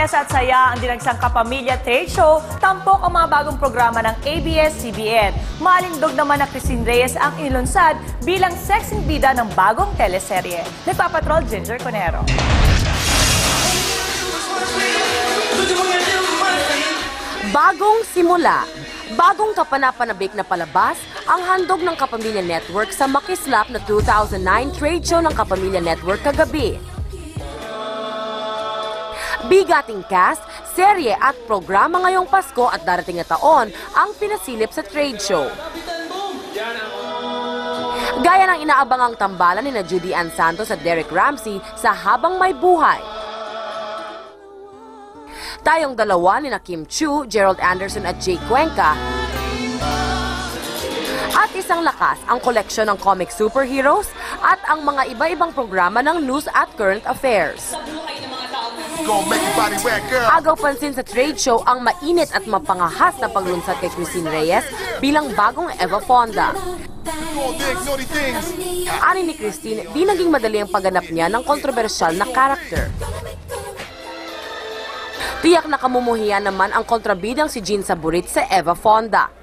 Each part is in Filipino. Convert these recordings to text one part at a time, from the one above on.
Sorpresa at saya ang dinagsang Kapamilya Trade Show, tampok ang mga bagong programa ng ABS-CBN. Malindog naman na Christine Reyes ang inilunsad bilang sexing bida ng bagong teleserye. Nagpapatrol Ginger Conero. Bagong simula, bagong kapanapanabik na palabas, ang handog ng Kapamilya Network sa makislap na 2009 trade show ng Kapamilya Network kagabi. Bigating cast, serye at programa ngayong Pasko at darating na taon ang pinasilip sa trade show. Gaya ng inaabangang tambalan ni Judy Ann Santos at Derek Ramsey sa Habang May Buhay. Tayong dalawa ni Kim Chiu, Gerald Anderson at Jake Cuenca. At isang lakas ang koleksyon ng comic superheroes at ang mga iba-ibang programa ng news at current affairs. Agaw pansin sa trade show ang mainit at mapangahas na paglunsad kay Christine Reyes bilang bagong Eva Fonda. Ani ni Christine, di naging madali ang pagganap niya ng kontrobersyal na karakter. Tiyak na kamumuhian naman ang kontrabidang si Jean Saburit sa Eva Fonda.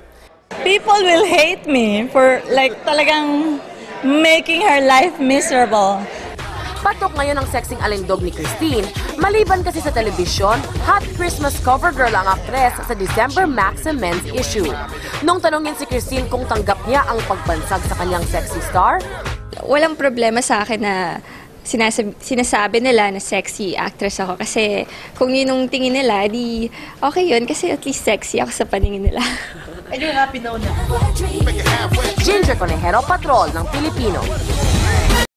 People will hate me for talagang making her life miserable. Patok ngayon ang sexing alindog ni Christine, maliban kasi sa telebisyon, hot Christmas cover girl ang aktres sa December Maxim Men's issue. Nung tanongin si Christine kung tanggap niya ang pagbansag sa kanyang sexy star, walang problema sa akin na sinasabi nila na sexy actress ako kasi kung yun yung tingin nila, di okay yun kasi at least sexy ako sa paningin nila. And you're happy now na? Ginger Conejero, Patrol ng Pilipino.